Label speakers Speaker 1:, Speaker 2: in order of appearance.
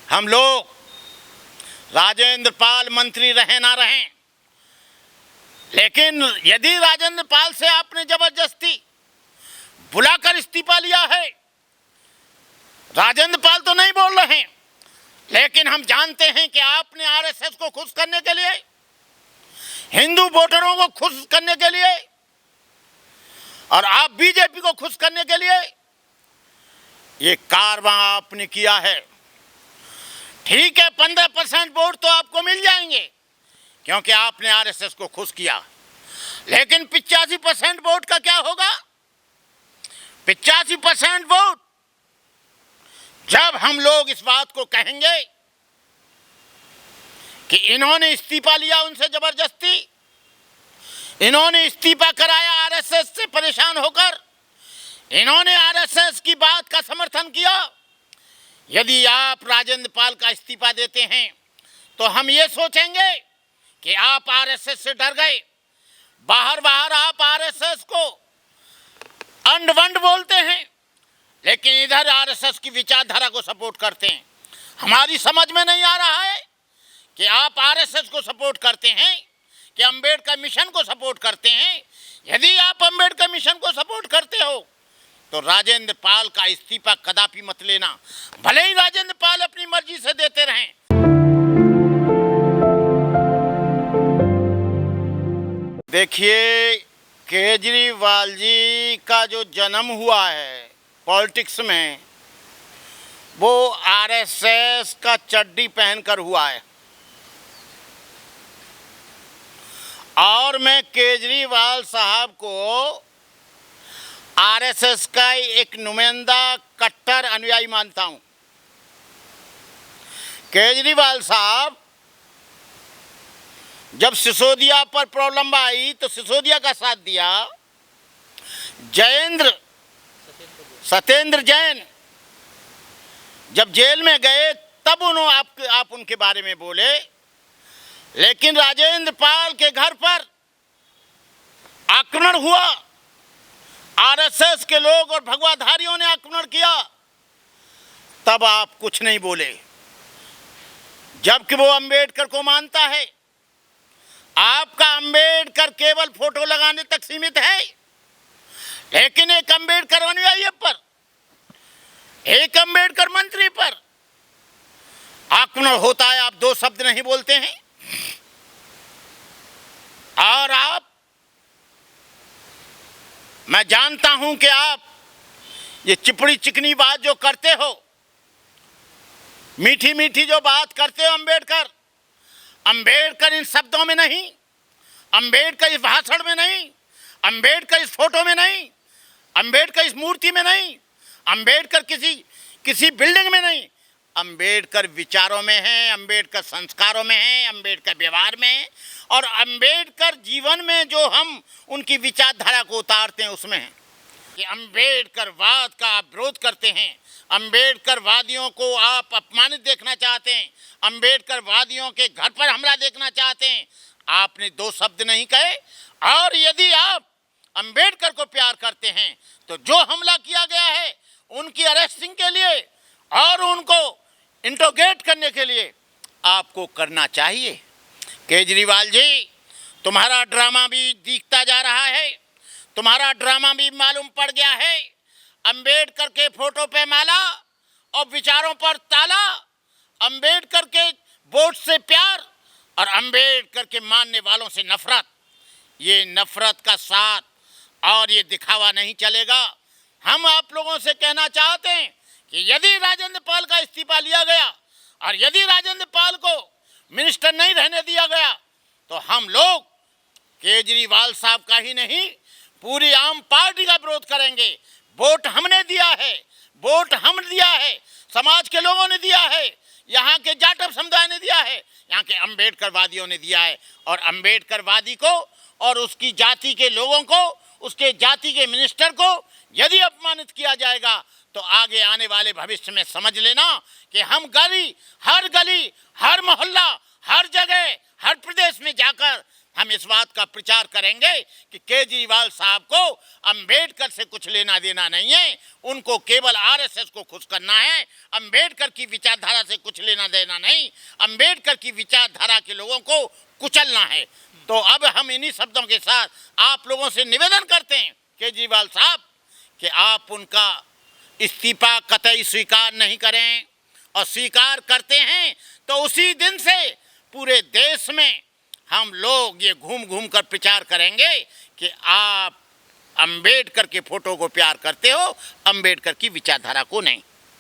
Speaker 1: हम लोग राजेंद्र पाल मंत्री रहे ना रहें, लेकिन यदि राजेंद्र पाल से आपने जबरदस्ती बुलाकर इस्तीफा लिया है, राजेंद्र पाल तो नहीं बोल रहे हैं, लेकिन हम जानते हैं कि आपने आरएसएस को खुश करने के लिए, हिंदू वोटरों को खुश करने के लिए और आप बीजेपी को खुश करने के लिए ये कारवां आपने किया है। ठीक है, 15% वोट तो आपको मिल जाएंगे क्योंकि आपने आरएसएस को खुश किया, लेकिन 85% वोट का क्या होगा? 85% वोट जब हम लोग इस बात को कहेंगे कि इन्होंने इस्तीफा लिया उनसे जबरदस्ती, इन्होंने इस्तीफा कराया आरएसएस से परेशान होकर, इन्होंने आरएसएस की बात का समर्थन किया। यदि आप राजेंद्र पाल का इस्तीफा देते हैं तो हम ये सोचेंगे कि आप आरएसएस से डर गए। बाहर बाहर आप आरएसएस को अंड वंड बोलते हैं, लेकिन इधर आरएसएस की विचारधारा को सपोर्ट करते हैं। हमारी समझ में नहीं आ रहा है कि आप आरएसएस को सपोर्ट करते हैं कि अंबेडकर मिशन को सपोर्ट करते हैं। यदि आप अंबेडकर मिशन को सपोर्ट करते हो तो राजेंद्र पाल का इस्तीफा कदापि मत लेना, भले ही राजेंद्र पाल अपनी मर्जी से देते रहें। देखिए, केजरीवाल जी का जो जन्म हुआ है पॉलिटिक्स में, वो आरएसएस का चड्डी पहनकर हुआ है और मैं केजरीवाल साहब को आरएसएस का एक नुमाइंदा कट्टर अनुयायी मानता हूं। केजरीवाल साहब जब सिसोदिया पर प्रॉब्लम आई तो सिसोदिया का साथ दिया। सत्येंद्र जैन जब जेल में गए तब आप उनके बारे में बोले, लेकिन राजेंद्र पाल के घर पर आक्रमण हुआ, आरएसएस के लोग और भगवाधारियों ने आक्रमण किया, तब आप कुछ नहीं बोले, जबकि वो अंबेडकर को मानता है। आपका अंबेडकर केवल फोटो लगाने तक सीमित है, लेकिन एक अंबेडकर अनुयायी पर, एक अंबेडकर मंत्री पर आक्रमण होता है, आप दो शब्द नहीं बोलते हैं। और मैं जानता हूं कि आप ये चिपड़ी चिकनी बात जो करते हो, मीठी मीठी जो बात करते हो अंबेडकर इन शब्दों में नहीं, अंबेडकर इस भाषण में नहीं, अंबेडकर इस फोटो में नहीं, अंबेडकर इस मूर्ति में नहीं, अंबेडकर किसी बिल्डिंग में नहीं, अंबेडकर विचारों में है, अंबेडकर संस्कारों में है, अंबेडकर व्यवहार में है और अंबेडकर जीवन में जो हम उनकी विचारधारा को उतारते हैं उसमें है कि अंबेडकरवाद का आप विरोध करते हैं, अंबेडकरवादियों को आप अपमानित देखना चाहते हैं, अंबेडकरवादियों के घर पर हमला देखना चाहते हैं। आपने दो शब्द नहीं कहे। और यदि आप अंबेडकर को प्यार करते हैं तो जो हमला किया गया है उनकी अरेस्टिंग के लिए और उनको इंट्रोगेट करने के लिए आपको करना चाहिए। केजरीवाल जी, तुम्हारा ड्रामा भी दिखता जा रहा है, तुम्हारा ड्रामा भी मालूम पड़ गया है। अंबेडकर के फोटो पे माला और विचारों पर ताला, अंबेडकर के वोट से प्यार और अंबेडकर के मानने वालों से नफरत। ये नफरत का साथ और ये दिखावा नहीं चलेगा। हम आप लोगों से कहना चाहते हैं कि यदि राजेंद्र पाल का इस्तीफा लिया गया और यदि राजेंद्र पाल को मिनिस्टर नहीं रहने दिया गया तो हम लोग केजरीवाल साहब का ही नहीं, पूरी आम पार्टी का विरोध करेंगे। वोट हमने दिया है, वोट हम दिया है, समाज के लोगों ने दिया है, यहाँ के जाटव समुदाय ने दिया है, यहाँ के अंबेडकरवादियों ने दिया है और अंबेडकरवादी को और उसकी जाति के लोगों को, उसके जाति के मिनिस्टर को यदि अपमानित किया जाएगा तो आगे आने वाले भविष्य में समझ लेना कि हम गली, हर मोहल्ला, हर जगह, हर प्रदेश में जाकर हम इस बात का प्रचार करेंगे कि केजरीवाल साहब को अंबेडकर से कुछ लेना देना नहीं है, उनको केवल आरएसएस को खुश करना है। अंबेडकर की विचारधारा से कुछ लेना देना नहीं, अंबेडकर की विचारधारा के लोगों को कुचलना है। तो अब हम इन्हीं शब्दों के साथ आप लोगों से निवेदन करते हैं केजरीवाल साहब कि आप उनका इस्तीफा कतई स्वीकार नहीं करें, और स्वीकार करते हैं तो उसी दिन से पूरे देश में हम लोग ये घूम घूम कर प्रचार करेंगे कि आप अंबेडकर के फोटो को प्यार करते हो, अंबेडकर की विचारधारा को नहीं।